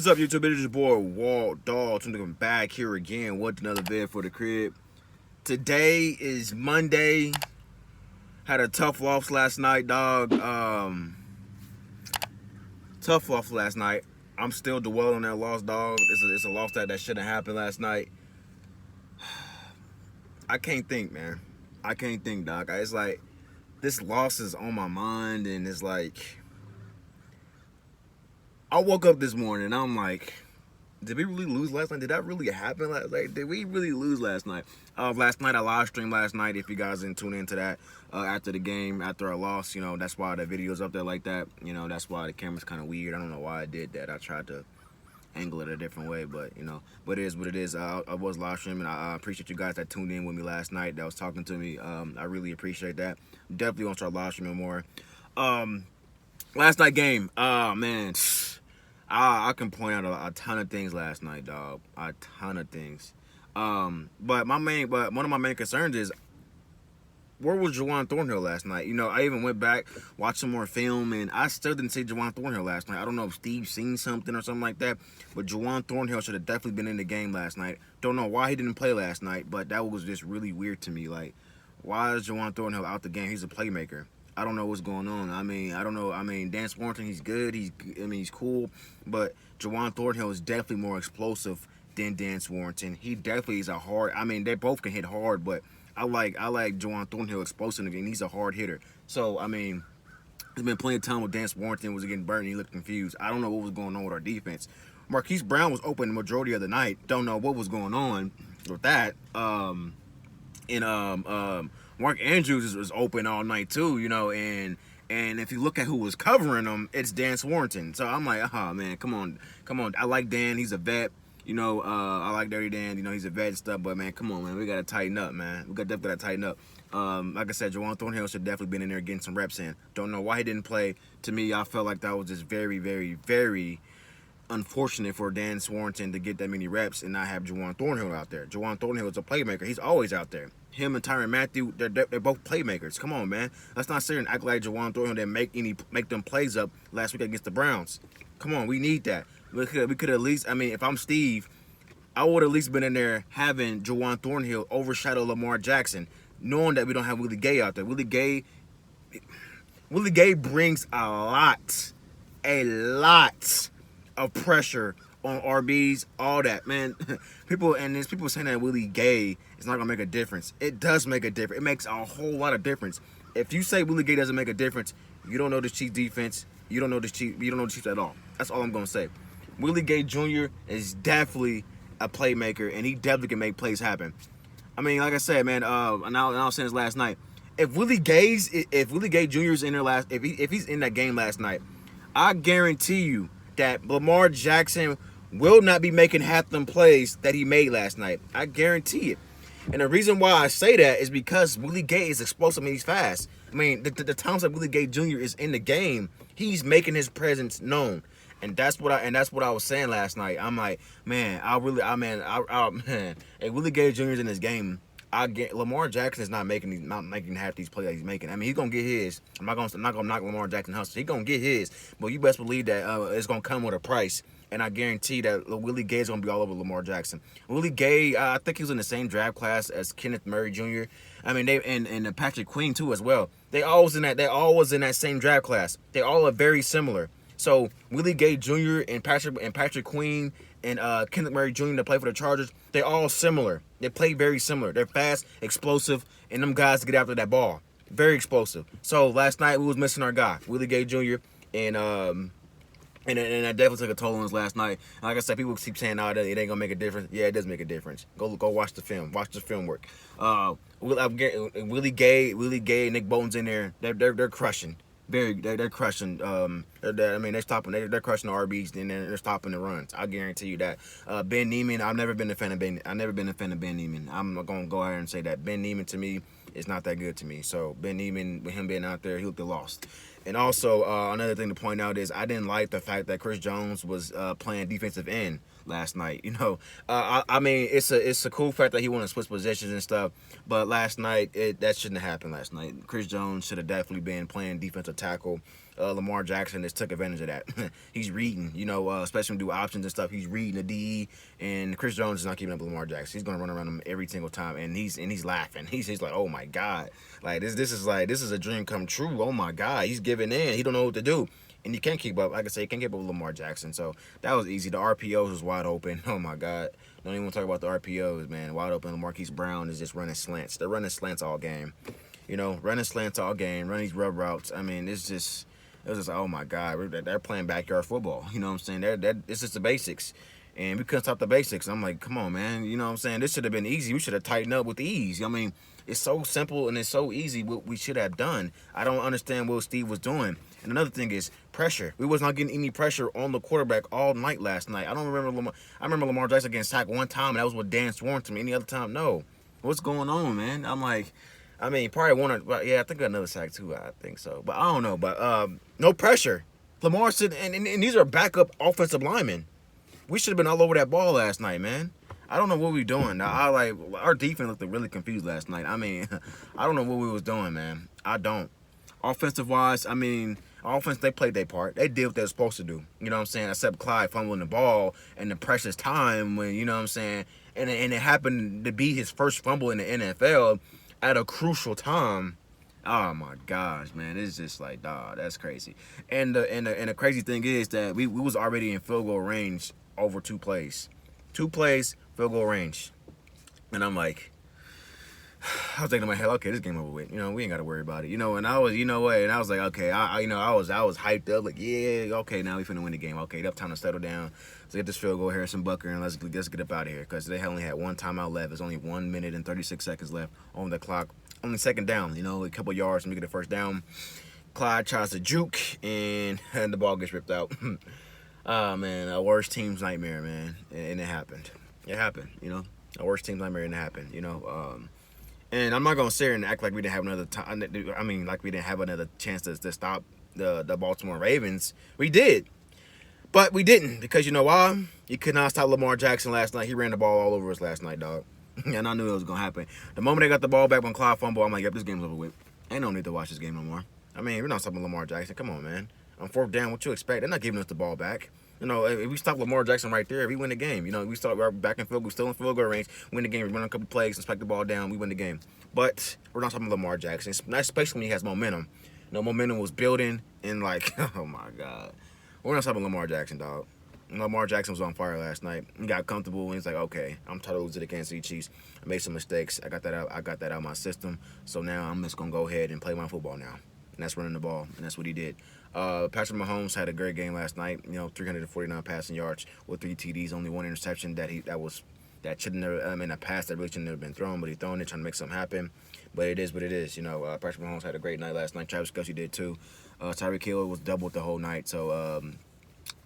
What is up, YouTube? It is your boy Walt Dog. I'm back here again with another vid for the crib. Today is Monday. Had a tough loss last night, dog. Tough loss last night. I'm still dwelling on that loss, dog. It's a loss that shouldn't happen last night. I can't think, man. I can't think, dog. It's like this loss is on my mind, and it's like I woke up this morning and I'm like, did we really lose last night? Did that really happen last night? Did we really lose last night? Last night, I live streamed last night. If you guys didn't tune into that after the game, after a loss, that's why the video's up there like that. That's why the camera's kind of weird. I don't know why I did that. I tried to angle it a different way, but but it is what it is. I was live streaming. I appreciate you guys that tuned in with me last night, that was talking to me. I really appreciate that. Definitely want to start live streaming more. Last night game, man. I can point out a ton of things last night, dog. A ton of things. But one of my main concerns is, where was Juwan Thornhill last night? I even went back, watched some more film, and I still didn't see Juwan Thornhill last night. I don't know if Steve seen something or something like that, but Juwan Thornhill should have definitely been in the game last night. Don't know why he didn't play last night, but that was just really weird to me. Like, why is Juwan Thornhill out the game? He's a playmaker. I don't know what's going on. I don't know. Dan Swarton, he's good. He's cool. But Juwan Thornhill is definitely more explosive than Dan Swarton. He definitely is a hard. They both can hit hard, but I like Juwan Thornhill explosive, and he's a hard hitter. So, there's been plenty of time with Dan Swarton was getting burnt and he looked confused. I don't know what was going on with our defense. Marquise Brown was open the majority of the night. Don't know what was going on with that. Mark Andrews was open all night too, and if you look at who was covering him, it's Dan Swarton. So I'm like, man, come on. I like Dan, he's a vet. I like Dirty Dan, he's a vet and stuff, but man, come on, man, we gotta tighten up, man. We definitely gotta tighten up. Like I said, Juwan Thornhill should definitely been in there getting some reps in. Don't know why he didn't play. To me, I felt like that was just very, very, very unfortunate for Dan Swarton to get that many reps and not have Juwan Thornhill out there. Juwan Thornhill is a playmaker. He's always out there. Him and Tyrann Mathieu, they're both playmakers. Come on, man. Let's not sit here and act like Juwan Thornhill didn't make them plays up last week against the Browns. Come on, we need that. We could at least, if I'm Steve, I would at least been in there having Juwan Thornhill overshadow Lamar Jackson, knowing that we don't have Willie Gay out there. Willie Gay brings a lot of pressure on RBs, all that, man. People saying that Willie Gay is not gonna make a difference. It does make a difference. It makes a whole lot of difference. If you say Willie Gay doesn't make a difference, you don't know the Chiefs defense. You don't know the Chiefs at all. That's all I'm gonna say. Willie Gay Jr. is definitely a playmaker, and he definitely can make plays happen. Like I said, man. And I was saying this last night. If Willie Gay Jr. is in there if he's in that game last night, I guarantee you that Lamar Jackson will not be making half them plays that he made last night. I guarantee it. And the reason why I say that is because Willie Gay is explosive and he's fast. The times that Willie Gay Jr. is in the game, he's making his presence known. And that's what I was saying last night. I'm like, man, if Willie Gay Jr. is in this game, Lamar Jackson is not making half these plays that he's making. He's gonna get his. I'm not gonna knock Lamar Jackson hustle. He's gonna get his, but you best believe that it's gonna come with a price. And I guarantee that Willie Gay is gonna be all over Lamar Jackson. Willie Gay, I think he was in the same draft class as Kenneth Murray Jr. And Patrick Queen too as well. They all was in that same draft class. They all are very similar. So Willie Gay Jr. and Patrick Queen and Kenneth Murray Jr. that play for the Chargers, they're all similar. They play very similar. They're fast, explosive, and them guys get after that ball. Very explosive. So last night we was missing our guy, Willie Gay Jr. And that definitely took a toll on us last night. And like I said, people keep saying, it ain't gonna make a difference. Yeah, it does make a difference. Go watch the film. Watch the film work. Willie Gay, Nick Bolton's in there. They're crushing. They're crushing. They're stopping. They're crushing the RBs, and they're stopping the runs. I guarantee you that. Ben Niemann, I've never been a fan of Ben. I've never been a fan of Ben Niemann. I'm gonna go ahead and say that Ben Niemann to me is not that good to me. So Ben Niemann, with him being out there, he looked lost. And also another thing to point out is I didn't like the fact that Chris Jones was playing defensive end. last night. I mean, it's a cool fact that he wanted to switch positions and stuff. But last night, that shouldn't have happened last night. Chris Jones should have definitely been playing defensive tackle. Lamar Jackson just took advantage of that. He's reading, especially when do options and stuff. He's reading the DE, and Chris Jones is not keeping up with Lamar Jackson. He's gonna run around him every single time, and he's laughing. He's like, oh my god, like this is a dream come true. Oh my god, he's giving in. He don't know what to do. And you can't keep up. Like I say, you can't keep up with Lamar Jackson. So that was easy. The RPOs was wide open. Oh my God. Don't even talk about the RPOs, man. Wide open. Marquise Brown is just running slants. They're running slants all game. Running slants all game, running these rub routes. I mean, it was just, oh my God. They're playing backyard football. You know what I'm saying? It's just the basics. And we couldn't stop the basics. I'm like, come on, man. You know what I'm saying? This should have been easy. We should have tightened up with ease. I mean, it's so simple and it's so easy what we should have done. I don't understand what Steve was doing. And another thing is pressure. We was not getting any pressure on the quarterback all night last night. I remember Lamar Jackson getting sacked one time, and that was with Dan Swarton. Any other time, no. What's going on, man? I'm like, I mean, probably yeah, I think another sack too. I think so, but I don't know. But no pressure. Lamar said, and these are backup offensive linemen. We should have been all over that ball last night, man. I don't know what we were doing. Our defense looked really confused last night. I mean, I don't know what we was doing, man. I don't. Offensive wise, I mean, offense, they played their part. They did what they were supposed to do. You know what I'm saying? Except Clyde fumbling the ball in the precious time when, you know what I'm saying, and it happened to be his first fumble in the NFL at a crucial time. Oh my gosh, man, it's just like, dog, that's crazy. And the crazy thing is that we was already in field goal range over 2 plays. 2 plays, field goal range. And I'm like, I was thinking in my head, okay, this game over with. We ain't got to worry about it. And I was, and I was like, okay, I was hyped up, like, yeah, okay, now we finna win the game. Okay, up time to settle down. Let's get this field goal, Harrison Butker, and let's get up out of here because they only had 1 timeout left. There's only 1 minute and 36 seconds left on the clock. Only second down, a couple yards to make it the first down. Clyde tries to juke, and the ball gets ripped out. Oh, man, a worst team's nightmare, man, and it happened. It happened, a worst team's nightmare, and it happened, And I'm not gonna sit here and act like we didn't have another time. I mean, like we didn't have another chance to stop the Baltimore Ravens. We did, but we didn't because you know why? You could not stop Lamar Jackson last night. He ran the ball all over us last night, dog. And I knew it was gonna happen. The moment they got the ball back when Clyde fumbled, I'm like, yep, this game's over with. Ain't no need to watch this game no more. I mean, we're not stopping Lamar Jackson. Come on, man. On 4th down, what you expect? They're not giving us the ball back. If we stop Lamar Jackson right there, we win the game. We start back in field goal, still in field goal range, win the game, run a couple plays, inspect the ball down, we win the game. But we're not talking Lamar Jackson, especially when he has momentum. Momentum was building, and like, oh my God, we're not talking Lamar Jackson, dog. Lamar Jackson was on fire last night. He got comfortable, and he's like, okay, I'm tired of losing to the Kansas City Chiefs. I made some mistakes. I got that out of my system. So now I'm just gonna go ahead and play my football now, and that's running the ball, and that's what he did. Patrick Mahomes had a great game last night. 349 passing yards with 3 TDs, only 1 interception that shouldn't have, a pass that really shouldn't have been thrown, but he thrown it trying to make something happen. But it is what it is. Patrick Mahomes had a great night last night. Travis Kelce did too. Tyreek Hill was doubled the whole night, so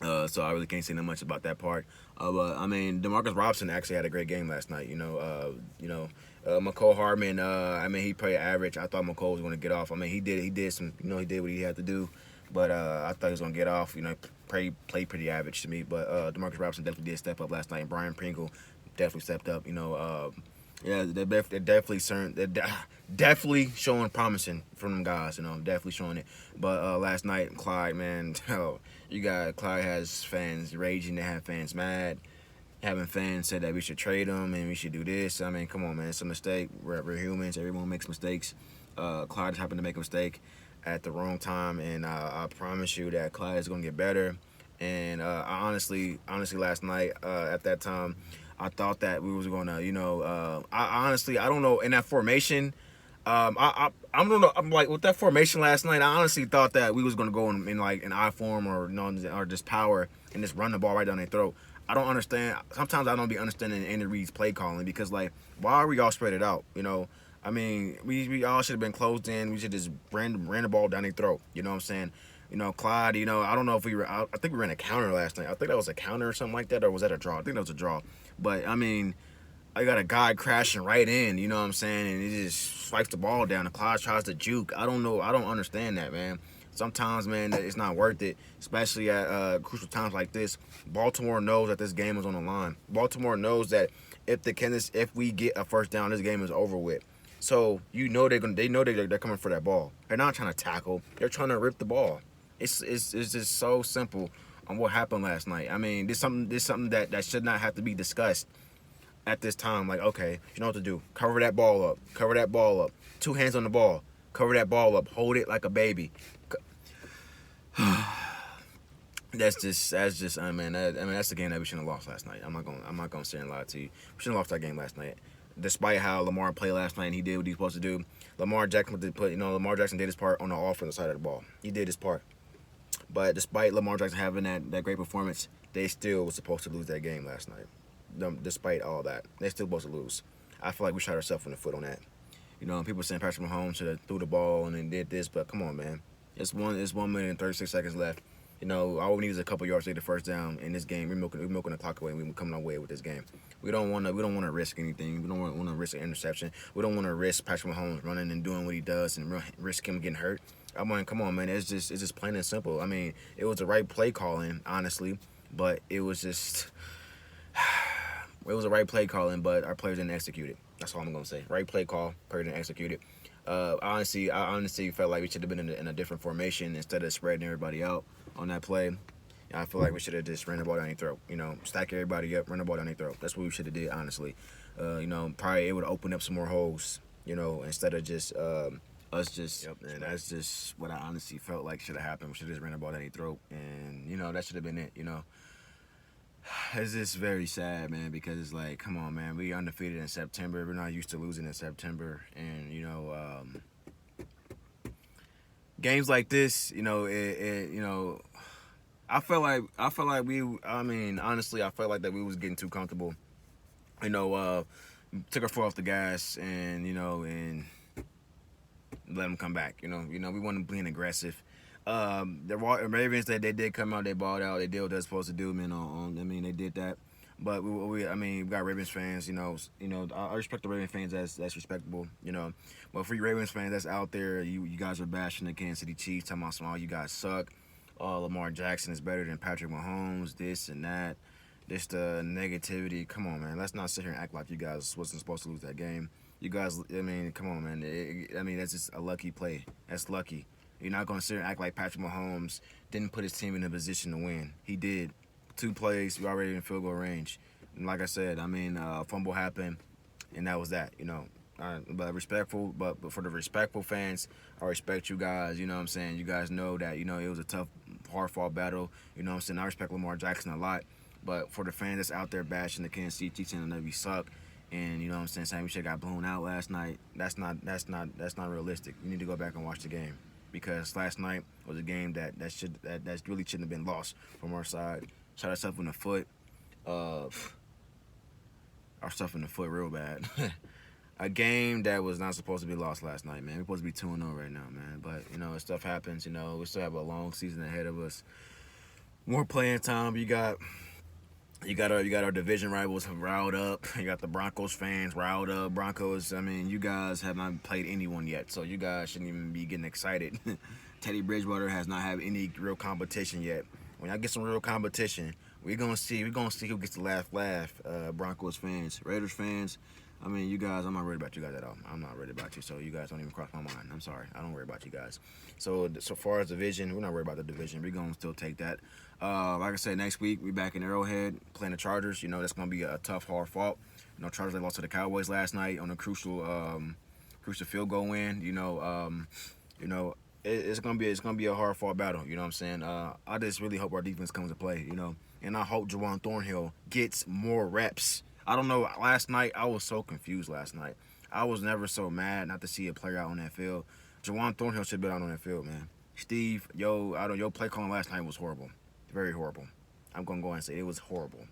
I really can't say that much about that part. But I mean, Demarcus Robinson actually had a great game last night. McCole Hardman. He played average. I thought McCole was going to get off. He did some. He did what he had to do. But I thought he was going to get off. Played pretty average to me. But Demarcus Robinson definitely did step up last night. And Brian Pringle definitely stepped up. Yeah, they're definitely showing promising from them guys. Definitely showing it. But last night, Clyde, man, Clyde has fans raging. They have fans mad. Having fans say that we should trade him and we should do this. Come on, man. It's a mistake. We're humans. Everyone makes mistakes. Clyde happened to make a mistake at the wrong time, and I promise you that Clyde is going to get better. And I honestly, last night at that time, I thought that we was going to, I don't know, in that formation, I don't know, I'm like, with that formation last night, I honestly thought that we was going to go in like an I form or, or just power and just run the ball right down their throat. I don't understand. Sometimes I don't be understanding Andy Reid's play calling because, like, why are we all spread it out, we all should have been closed in. We should just ran the ball down their throat. You know what I'm saying? Clyde, I don't know if I think we ran a counter last night. I think that was a counter or something like that, or was that a draw? I think that was a draw. But, I got a guy crashing right in, and he just swipes the ball down, and Clyde tries to juke. I don't know. I don't understand that, man. Sometimes, man, that it's not worth it, especially at crucial times like this. Baltimore knows that this game is on the line. Baltimore knows that if we get a first down, this game is over with. So they know they're coming for that ball. They're not trying to tackle. They're trying to rip the ball. It's just so simple on what happened last night. I mean, this something that should not have to be discussed at this time. Like, okay, you know what to do. Cover that ball up. Cover that ball up. 2 hands on the ball. Cover that ball up. Hold it like a baby. That's just. I mean, that's the game that we shouldn't have lost last night. I'm not gonna sit and lie to you. We shouldn't have lost that game last night. Despite how Lamar played last night and he did what he was supposed to do, Lamar Jackson did his part on the offensive side of the ball. He did his part. But despite Lamar Jackson having that great performance, they still were supposed to lose that game last night. Despite all that, they still supposed to lose. I feel like we shot ourselves in the foot on that. People saying Patrick Mahomes should have threw the ball and then did this, but come on, man. It's 1 minute and 36 seconds left. All we need is a couple yards to get the first down in this game. We're milking the clock away. We're coming away with this game. We don't want to risk anything. We don't want to risk an interception. We don't want to risk Patrick Mahomes running and doing what he does and risk him getting hurt. I mean, come on, man. It's just plain and simple. I mean, it was the right play calling, honestly, but it was just it was the right play calling, but our players didn't execute it. That's all I'm gonna say. Right play call, players didn't execute it. I honestly felt like we should have been in a different formation instead of spreading everybody out on that play. I feel like we should have just ran the ball down their throat. Stack everybody up, run the ball down their throat. That's what we should have did, honestly. Probably it would open up some more holes. Instead of just us just. Yep, and that's just what I honestly felt like should have happened. We should have just ran the ball down their throat, and that should have been it. It's just very sad, man, because it's like, come on, man, we undefeated in September. We're not used to losing in September, and games like this, I felt like honestly, I felt like that we was getting too comfortable. Took our foot off the gas, and let them come back. We wasn't being aggressive. The Ravens, they did come out, they balled out, they did what they're supposed to do, man. They did that. But we got Ravens fans, I respect the Ravens fans, that's respectable, But for you Ravens fans that's out there, you guys are bashing the Kansas City Chiefs, talking about you guys suck. Lamar Jackson is better than Patrick Mahomes, this and that. This the negativity. Come on, man. Let's not sit here and act like you guys wasn't supposed to lose that game. You guys, come on, man. That's just a lucky play. That's lucky. You're not going to sit here and act like Patrick Mahomes didn't put his team in a position to win. He did. 2 plays, we already in field goal range. And like I said, fumble happened, and that was that, But for the respectful fans, I respect you guys, you know what I'm saying? You guys know that, it was a tough, hard-fought battle, you know what I'm saying? I respect Lamar Jackson a lot. But for the fans that's out there bashing the Kansas City Chiefs and that we suck, and you know what I'm saying we should have got blown out last night, that's not realistic. You need to go back and watch the game. Because last night was a game that really shouldn't have been lost from our side. Shot ourselves in the foot. Ourselves in the foot real bad. A game that was not supposed to be lost last night, man. We're supposed to be 2-0 right now, man. But, stuff happens, we still have a long season ahead of us. More playing time. You got our division rivals riled up. You got the Broncos fans riled up. Broncos, you guys have not played anyone yet, so you guys shouldn't even be getting excited. Teddy Bridgewater has not had any real competition yet. When I get some real competition, we're gonna see who gets the last laugh. Broncos fans, Raiders fans. You guys, I'm not worried about you guys at all. I'm not worried about you, so you guys don't even cross my mind. I'm sorry, I don't worry about you guys. So far as division, we're not worried about the division. We're gonna still take that. Like I said, next week we back in Arrowhead playing the Chargers. That's gonna be a tough, hard fought. Chargers they lost to the Cowboys last night on a crucial field goal win. It's gonna be a hard fought battle. You know what I'm saying? I just really hope our defense comes to play. And I hope Juwan Thornhill gets more reps. I don't know. Last night I was so confused. Last night I was never so mad not to see a player out on that field. Juwan Thornhill should have been out on that field, man. Steve, your play calling last night was horrible. Very horrible. I'm going to go ahead and say it was horrible.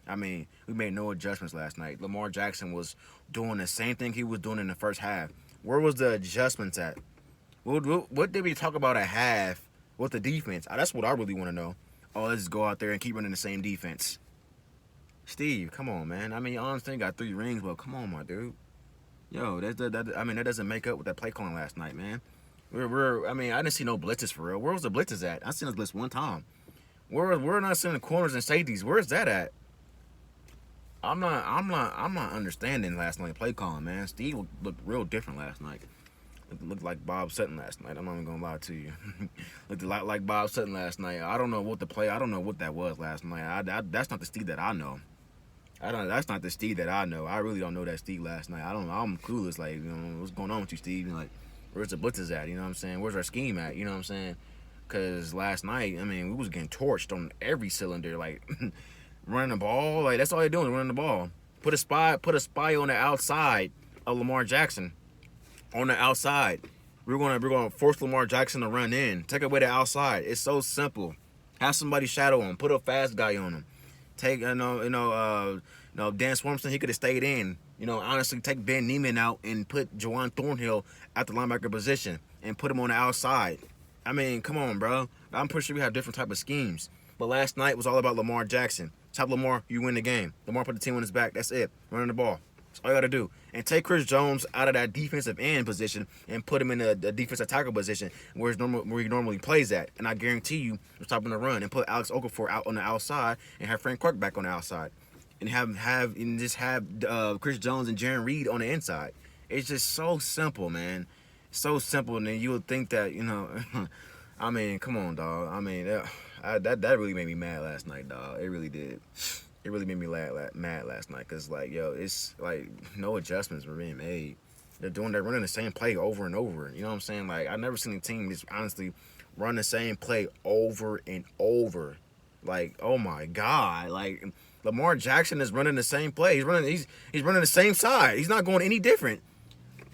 We made no adjustments last night. Lamar Jackson was doing the same thing he was doing in the first half. Where was the adjustments at? What did we talk about at half with the defense? That's what I really want to know. Let's just go out there and keep running the same defense. Steve, come on, man. Honestly, got 3 rings, but come on, my dude. That doesn't make up with that play calling last night, man. I mean, I didn't see no blitzes for real. Where was the blitzes at? I seen us blitz one time. We're not seeing the corners and safeties. Where's that at? I'm not understanding last night play calling, man. Steve looked real different last night. Looked like Bob Sutton last night. I'm not even gonna lie to you. Looked a lot like Bob Sutton last night. I don't know what the play. I don't know what that was last night. That's not the Steve that I know. That's not the Steve that I know. I really don't know that Steve last night. I don't know. I'm clueless. Like, you know, what's going on with you, Steve? And like, where's the blitzes at? You know what I'm saying? Where's our scheme at? You know what I'm saying? Because last night, I mean, we was getting torched on every cylinder. Like, running the ball. Like, that's all they're doing, running the ball. Put a spy on the outside of Lamar Jackson. On the outside. We're gonna force Lamar Jackson to run in. Take away the outside. It's so simple. Have somebody shadow him. Put a fast guy on him. Take Dan Swarmson, he could have stayed in. You know, honestly, take Ben Neiman out and put Juwan Thornhill at the linebacker position and put him on the outside. I mean, come on, bro. I'm pretty sure we have different type of schemes. But last night was all about Lamar Jackson. Top Lamar, you win the game. Lamar put the team on his back. That's it. Running the ball. That's all you got to do. And take Chris Jones out of that defensive end position and put him in a defensive tackle position where he normally plays at. And I guarantee you, we're stopping the run and put Alex Okafor out on the outside and have Frank Clark back on the outside. And have Chris Jones and Jarran Reed on the inside. It's just so simple, man. So simple. And then you would think that, you know, I mean, come on, dog. I mean, that really made me mad last night, dog. It really did. It really made me mad last night because, like, yo, it's like no adjustments were being made. They're running the same play over and over. You know what I'm saying? Like, I've never seen a team just honestly run the same play over and over. Like, oh my God, like Lamar Jackson is running the same play. He's running the same side. He's not going any different.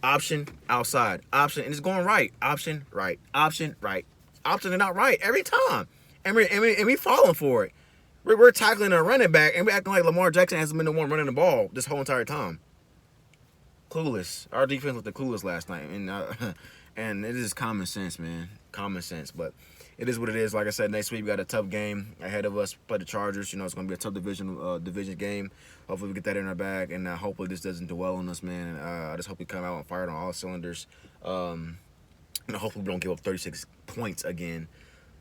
Option outside, option, and it's going right. Option right, option right, option and not right every time, and we falling for it. We're tackling a running back, and we're acting like Lamar Jackson hasn't been the one running the ball this whole entire time. Clueless. Our defense looked clueless last night, and it is common sense, man. Common sense, but it is what it is. Like I said, next week we got a tough game ahead of us. Play the Chargers. You know, it's going to be a tough division game. Hopefully we get that in our bag, and hopefully this doesn't dwell on us, man. I just hope we come out and fire on all cylinders. And hopefully we don't give up 36 points again.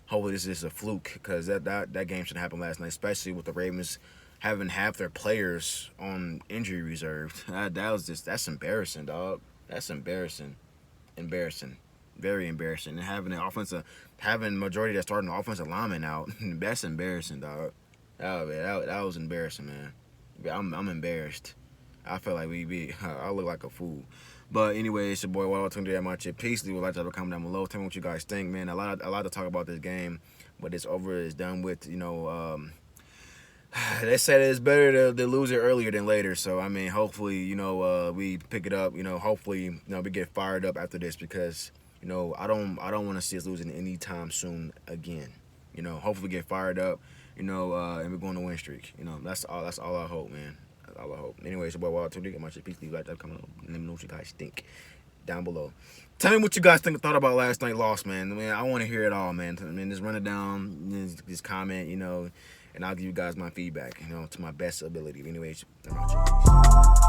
Hopefully this is a fluke because that game should happen last night, especially with the Ravens having half their players on injury reserve. That's embarrassing, dog. That's embarrassing. Very embarrassing. And having majority of that starting offensive lineman out, that's embarrassing, dog. That was embarrassing, man. I'm embarrassed. I feel like I look like a fool. But anyway, it's your boy Wild Tunde at my chip. Peace. Leave a like, drop a comment down below. Tell me what you guys think, man. A lot to talk about this game, but it's over. It's done with. You know, they said it's better to lose it earlier than later. So I mean, hopefully, you know, we pick it up. You know, hopefully, you know, we get fired up after this because, you know, I don't want to see us losing anytime soon again. You know, hopefully we get fired up. You know, and we're going to win streak. You know, that's all I hope, man. That's all I hope. Anyways, your boy Wild Tunde. Get my shit. Peace. Leave a like, drop a comment. Let me know what you guys think down below. Tell me what you guys thought about last night's loss, man. I mean, I want to hear it all, man. I mean, just run it down, just comment, you know, and I'll give you guys my feedback, you know, to my best ability. Anyways, I'm out.